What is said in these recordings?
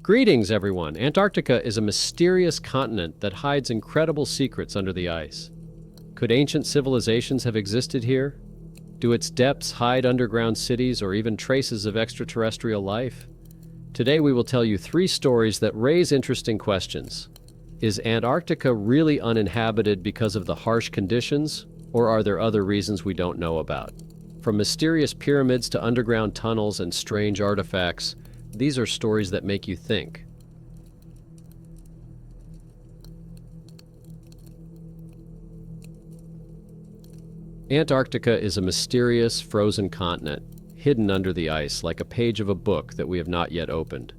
Greetings, everyone. Antarctica is a mysterious continent that hides incredible secrets under the ice. Could ancient civilizations have existed here? Do its depths hide underground cities or even traces of extraterrestrial life? Today we will tell you 3 stories that raise interesting questions. Is Antarctica really uninhabited because of the harsh conditions, or are there other reasons we don't know about? From mysterious pyramids to underground tunnels and strange artifacts, these are stories that make you think. Antarctica is a mysterious, frozen continent, hidden under the ice like a page of a book that we have not yet opened.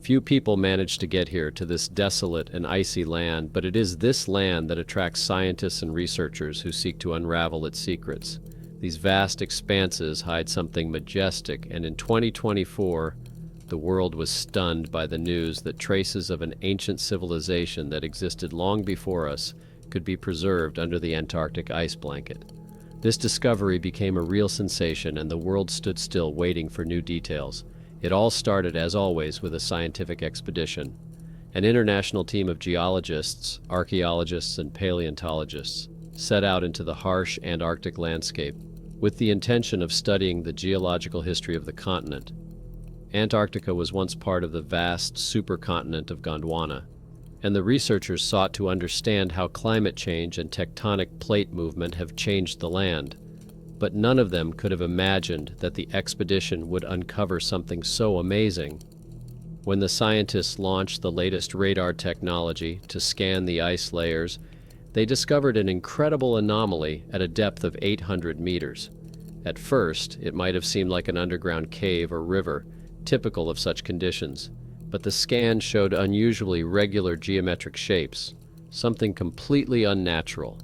Few people manage to get here to this desolate and icy land, but it is this land that attracts scientists and researchers who seek to unravel its secrets. These vast expanses hide something majestic, and in 2024, the world was stunned by the news that traces of an ancient civilization that existed long before us could be preserved under the Antarctic ice blanket. This discovery became a real sensation, and the world stood still waiting for new details. It all started, as always, with a scientific expedition. An international team of geologists, archaeologists, and paleontologists set out into the harsh Antarctic landscape with the intention of studying the geological history of the continent. Antarctica was once part of the vast supercontinent of Gondwana, and the researchers sought to understand how climate change and tectonic plate movement have changed the land. But none of them could have imagined that the expedition would uncover something so amazing. When the scientists launched the latest radar technology to scan the ice layers, they discovered an incredible anomaly at a depth of 800 meters. At first, it might have seemed like an underground cave or river, typical of such conditions, but the scan showed unusually regular geometric shapes, something completely unnatural.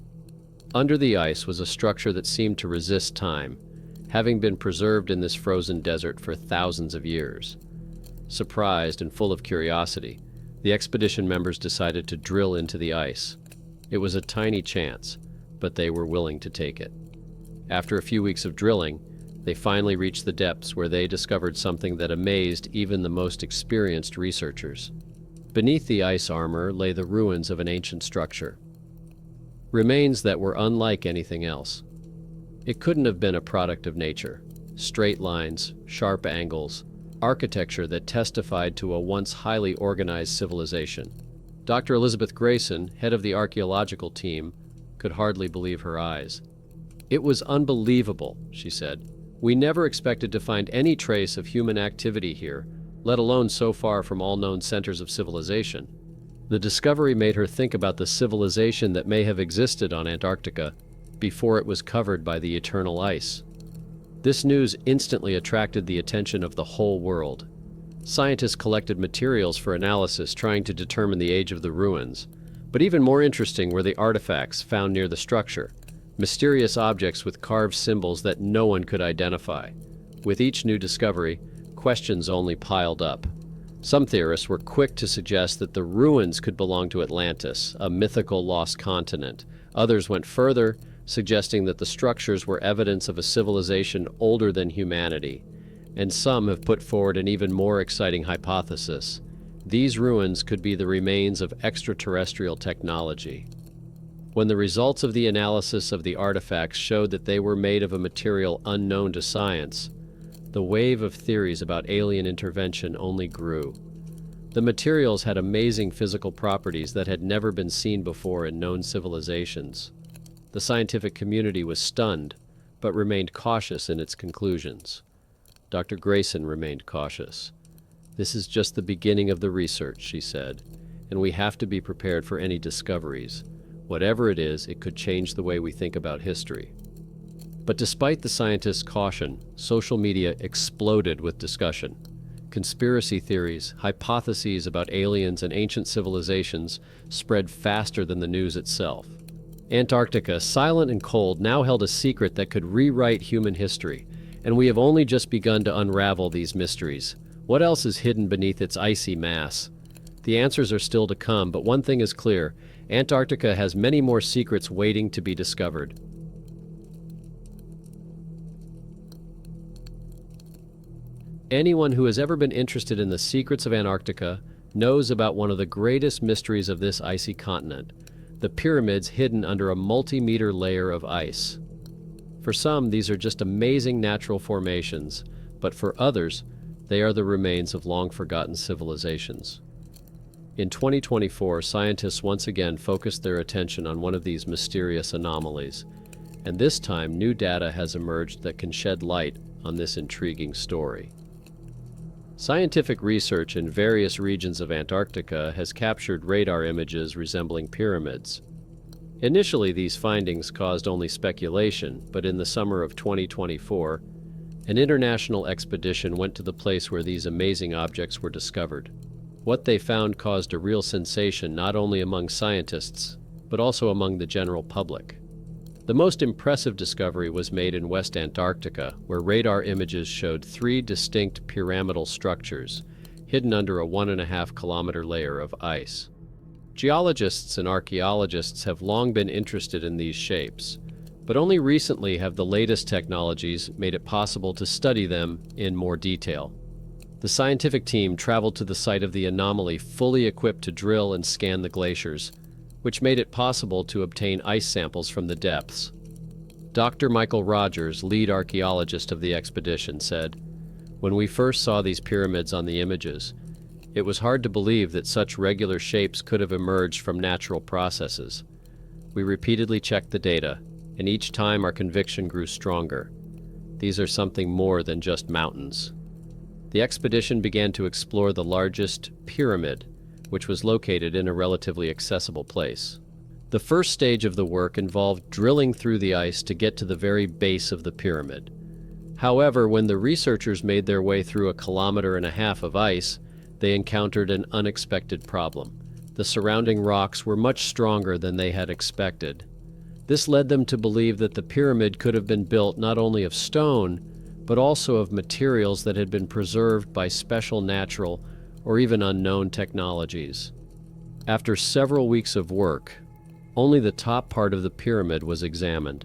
Under the ice was a structure that seemed to resist time, having been preserved in this frozen desert for thousands of years. Surprised and full of curiosity, the expedition members decided to drill into the ice. It was a tiny chance, but they were willing to take it. After a few weeks of drilling, they finally reached the depths where they discovered something that amazed even the most experienced researchers. Beneath the ice armor lay the ruins of an ancient structure. Remains that were unlike anything else. It couldn't have been a product of nature. Straight lines, sharp angles, architecture that testified to a once highly organized civilization. Dr. Elizabeth Grayson, head of the archaeological team, could hardly believe her eyes. "It was unbelievable," she said. "We never expected to find any trace of human activity here, let alone so far from all known centers of civilization." The discovery made her think about the civilization that may have existed on Antarctica before it was covered by the eternal ice. This news instantly attracted the attention of the whole world. Scientists collected materials for analysis, trying to determine the age of the ruins. But even more interesting were the artifacts found near the structure. Mysterious objects with carved symbols that no one could identify. With each new discovery, questions only piled up. Some theorists were quick to suggest that the ruins could belong to Atlantis, a mythical lost continent. Others went further, suggesting that the structures were evidence of a civilization older than humanity. And some have put forward an even more exciting hypothesis. These ruins could be the remains of extraterrestrial technology. When the results of the analysis of the artifacts showed that they were made of a material unknown to science, the wave of theories about alien intervention only grew. The materials had amazing physical properties that had never been seen before in known civilizations. The scientific community was stunned, but remained cautious in its conclusions. Dr. Grayson remained cautious. "This is just the beginning of the research," she said, "and we have to be prepared for any discoveries. Whatever it is, it could change the way we think about history." But despite the scientists' caution, social media exploded with discussion. Conspiracy theories, hypotheses about aliens and ancient civilizations spread faster than the news itself. Antarctica, silent and cold, now held a secret that could rewrite human history, and we have only just begun to unravel these mysteries. What else is hidden beneath its icy mass? The answers are still to come, but one thing is clear: Antarctica has many more secrets waiting to be discovered. Anyone who has ever been interested in the secrets of Antarctica knows about one of the greatest mysteries of this icy continent, the pyramids hidden under a multi-meter layer of ice. For some, these are just amazing natural formations, but for others, they are the remains of long-forgotten civilizations. In 2024, scientists once again focused their attention on one of these mysterious anomalies, and this time new data has emerged that can shed light on this intriguing story. Scientific research in various regions of Antarctica has captured radar images resembling pyramids. Initially, these findings caused only speculation, but in the summer of 2024, an international expedition went to the place where these amazing objects were discovered. What they found caused a real sensation not only among scientists, but also among the general public. The most impressive discovery was made in West Antarctica, where radar images showed 3 distinct pyramidal structures hidden under a 1.5-kilometer layer of ice. Geologists and archaeologists have long been interested in these shapes, but only recently have the latest technologies made it possible to study them in more detail. The scientific team traveled to the site of the anomaly fully equipped to drill and scan the glaciers, which made it possible to obtain ice samples from the depths. Dr. Michael Rogers, lead archaeologist of the expedition, said, "When we first saw these pyramids on the images, it was hard to believe that such regular shapes could have emerged from natural processes. We repeatedly checked the data, and each time our conviction grew stronger. These are something more than just mountains." The expedition began to explore the largest pyramid, which was located in a relatively accessible place. The first stage of the work involved drilling through the ice to get to the very base of the pyramid. However, when the researchers made their way through 1.5 kilometers of ice, they encountered an unexpected problem. The surrounding rocks were much stronger than they had expected. This led them to believe that the pyramid could have been built not only of stone, but also of materials that had been preserved by special natural or even unknown technologies. After several weeks of work, only the top part of the pyramid was examined,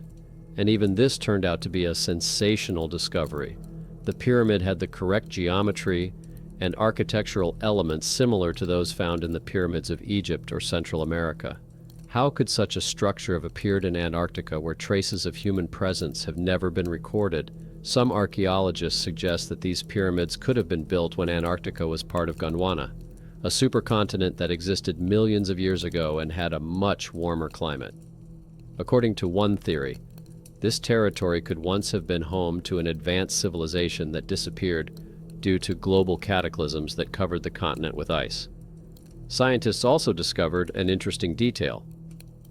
and even this turned out to be a sensational discovery. The pyramid had the correct geometry and architectural elements similar to those found in the pyramids of Egypt or Central America. How could such a structure have appeared in Antarctica where traces of human presence have never been recorded? Some archaeologists suggest that these pyramids could have been built when Antarctica was part of Gondwana, a supercontinent that existed millions of years ago and had a much warmer climate. According to one theory, this territory could once have been home to an advanced civilization that disappeared due to global cataclysms that covered the continent with ice. Scientists also discovered an interesting detail.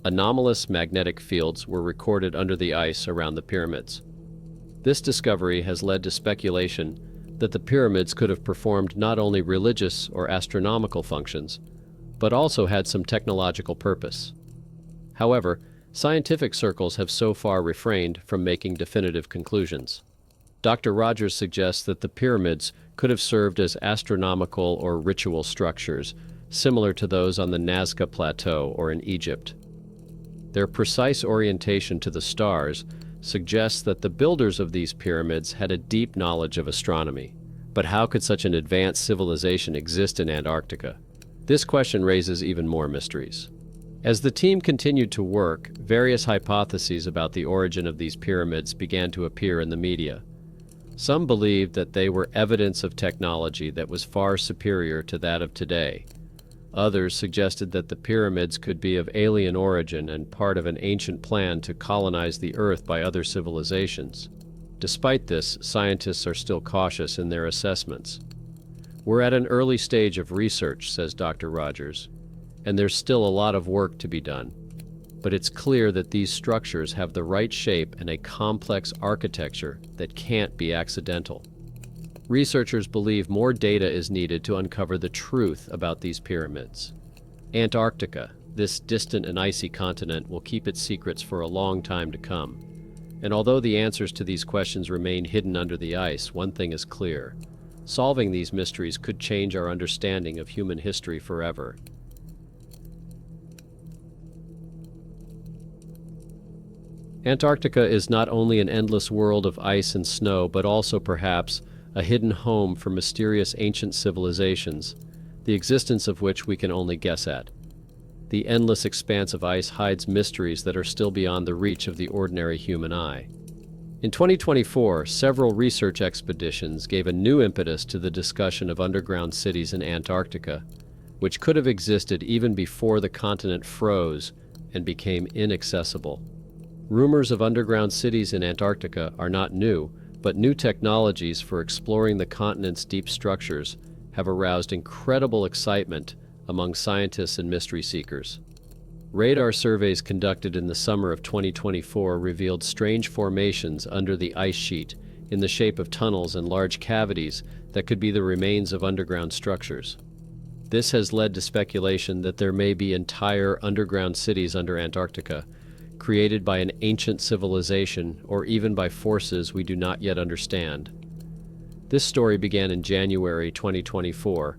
Anomalous magnetic fields were recorded under the ice around the pyramids. This discovery has led to speculation that the pyramids could have performed not only religious or astronomical functions, but also had some technological purpose. However, scientific circles have so far refrained from making definitive conclusions. Dr. Rogers suggests that the pyramids could have served as astronomical or ritual structures, similar to those on the Nazca Plateau or in Egypt. Their precise orientation to the stars suggests that the builders of these pyramids had a deep knowledge of astronomy. But how could such an advanced civilization exist in Antarctica? This question raises even more mysteries. As the team continued to work, various hypotheses about the origin of these pyramids began to appear in the media. Some believed that they were evidence of technology that was far superior to that of today. Others suggested that the pyramids could be of alien origin and part of an ancient plan to colonize the Earth by other civilizations. Despite this, scientists are still cautious in their assessments. "We're at an early stage of research," says Dr. Rogers, "and there's still a lot of work to be done. But it's clear that these structures have the right shape and a complex architecture that can't be accidental." Researchers believe more data is needed to uncover the truth about these pyramids. Antarctica, this distant and icy continent, will keep its secrets for a long time to come. And although the answers to these questions remain hidden under the ice, one thing is clear. Solving these mysteries could change our understanding of human history forever. Antarctica is not only an endless world of ice and snow, but also perhaps a hidden home for mysterious ancient civilizations, the existence of which we can only guess at. The endless expanse of ice hides mysteries that are still beyond the reach of the ordinary human eye. In 2024, several research expeditions gave a new impetus to the discussion of underground cities in Antarctica, which could have existed even before the continent froze and became inaccessible. Rumors of underground cities in Antarctica are not new, but new technologies for exploring the continent's deep structures have aroused incredible excitement among scientists and mystery seekers. Radar surveys conducted in the summer of 2024 revealed strange formations under the ice sheet in the shape of tunnels and large cavities that could be the remains of underground structures. This has led to speculation that there may be entire underground cities under Antarctica, created by an ancient civilization or even by forces we do not yet understand. This story began in January 2024,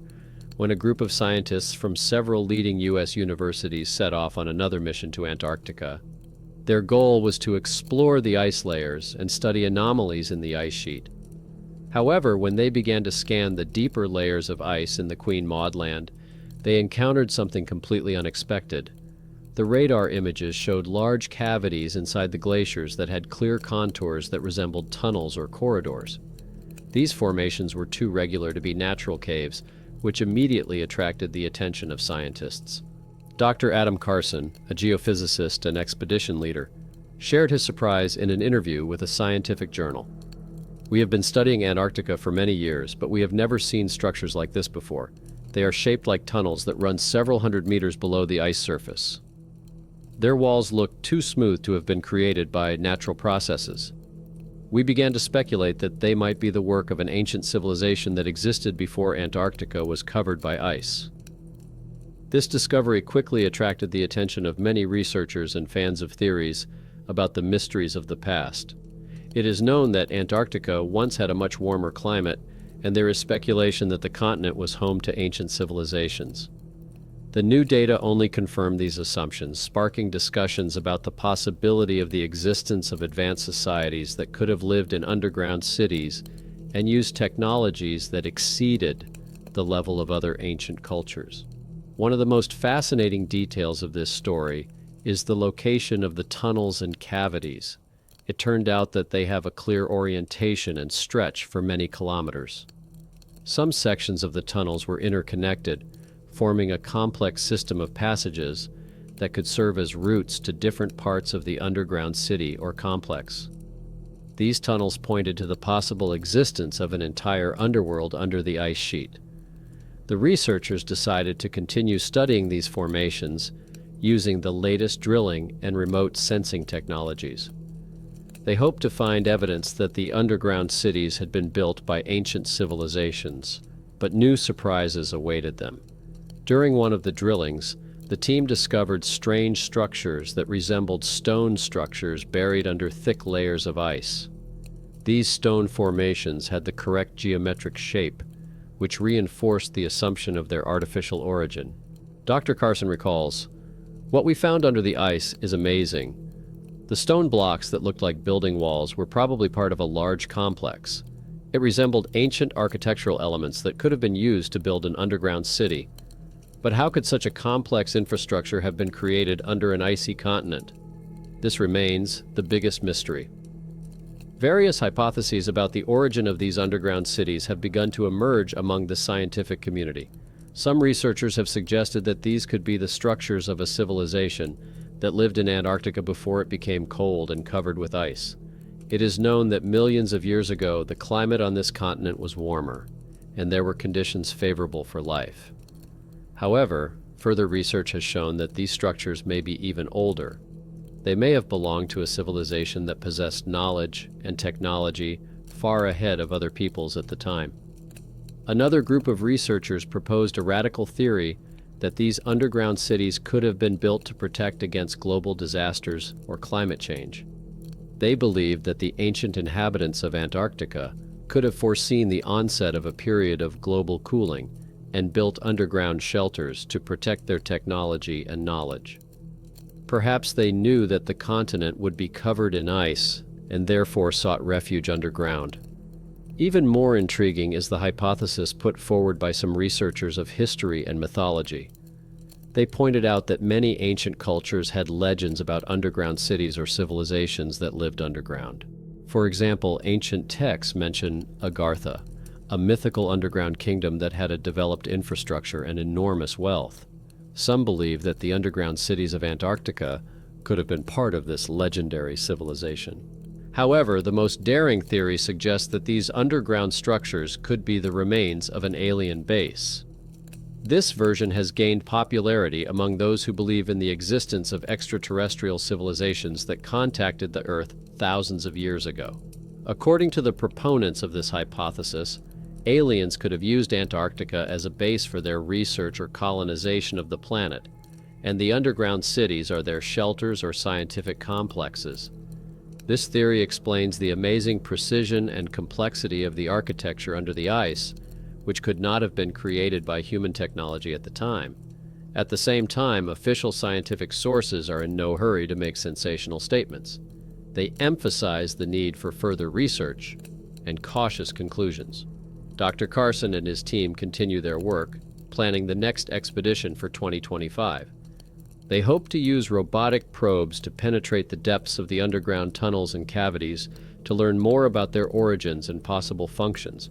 when a group of scientists from several leading U.S. universities set off on another mission to Antarctica. Their goal was to explore the ice layers and study anomalies in the ice sheet. However, when they began to scan the deeper layers of ice in the Queen Maud Land, they encountered something completely unexpected. The radar images showed large cavities inside the glaciers that had clear contours that resembled tunnels or corridors. These formations were too regular to be natural caves, which immediately attracted the attention of scientists. Dr. Adam Carson, a geophysicist and expedition leader, shared his surprise in an interview with a scientific journal. "We have been studying Antarctica for many years, but we have never seen structures like this before. They are shaped like tunnels that run several hundred meters below the ice surface. Their walls look too smooth to have been created by natural processes. We began to speculate that they might be the work of an ancient civilization that existed before Antarctica was covered by ice." This discovery quickly attracted the attention of many researchers and fans of theories about the mysteries of the past. It is known that Antarctica once had a much warmer climate, and there is speculation that the continent was home to ancient civilizations. The new data only confirmed these assumptions, sparking discussions about the possibility of the existence of advanced societies that could have lived in underground cities and used technologies that exceeded the level of other ancient cultures. One of the most fascinating details of this story is the location of the tunnels and cavities. It turned out that they have a clear orientation and stretch for many kilometers. Some sections of the tunnels were interconnected, forming a complex system of passages that could serve as routes to different parts of the underground city or complex. These tunnels pointed to the possible existence of an entire underworld under the ice sheet. The researchers decided to continue studying these formations using the latest drilling and remote sensing technologies. They hoped to find evidence that the underground cities had been built by ancient civilizations, but new surprises awaited them. During one of the drillings, the team discovered strange structures that resembled stone structures buried under thick layers of ice. These stone formations had the correct geometric shape, which reinforced the assumption of their artificial origin. Dr. Carson recalls, "What we found under the ice is amazing. The stone blocks that looked like building walls were probably part of a large complex. It resembled ancient architectural elements that could have been used to build an underground city. But how could such a complex infrastructure have been created under an icy continent? This remains the biggest mystery." Various hypotheses about the origin of these underground cities have begun to emerge among the scientific community. Some researchers have suggested that these could be the structures of a civilization that lived in Antarctica before it became cold and covered with ice. It is known that millions of years ago, the climate on this continent was warmer, and there were conditions favorable for life. However, further research has shown that these structures may be even older. They may have belonged to a civilization that possessed knowledge and technology far ahead of other peoples at the time. Another group of researchers proposed a radical theory that these underground cities could have been built to protect against global disasters or climate change. They believed that the ancient inhabitants of Antarctica could have foreseen the onset of a period of global cooling and built underground shelters to protect their technology and knowledge. Perhaps they knew that the continent would be covered in ice and therefore sought refuge underground. Even more intriguing is the hypothesis put forward by some researchers of history and mythology. They pointed out that many ancient cultures had legends about underground cities or civilizations that lived underground. For example, ancient texts mention Agartha, a mythical underground kingdom that had a developed infrastructure and enormous wealth. Some believe that the underground cities of Antarctica could have been part of this legendary civilization. However, the most daring theory suggests that these underground structures could be the remains of an alien base. This version has gained popularity among those who believe in the existence of extraterrestrial civilizations that contacted the Earth thousands of years ago. According to the proponents of this hypothesis, aliens could have used Antarctica as a base for their research or colonization of the planet, and the underground cities are their shelters or scientific complexes. This theory explains the amazing precision and complexity of the architecture under the ice, which could not have been created by human technology at the time. At the same time, official scientific sources are in no hurry to make sensational statements. They emphasize the need for further research and cautious conclusions. Dr. Carson and his team continue their work, planning the next expedition for 2025. They hope to use robotic probes to penetrate the depths of the underground tunnels and cavities to learn more about their origins and possible functions.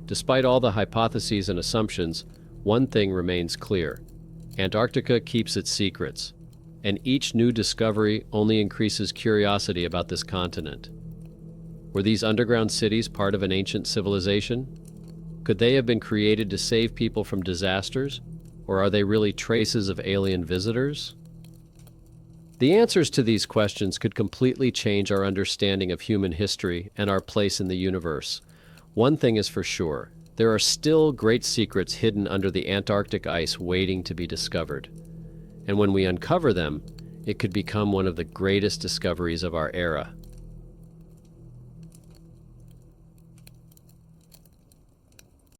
Despite all the hypotheses and assumptions, one thing remains clear. Antarctica keeps its secrets, and each new discovery only increases curiosity about this continent. Were these underground cities part of an ancient civilization? Could they have been created to save people from disasters, or are they really traces of alien visitors? The answers to these questions could completely change our understanding of human history and our place in the universe. One thing is for sure, there are still great secrets hidden under the Antarctic ice waiting to be discovered. And when we uncover them, it could become one of the greatest discoveries of our era.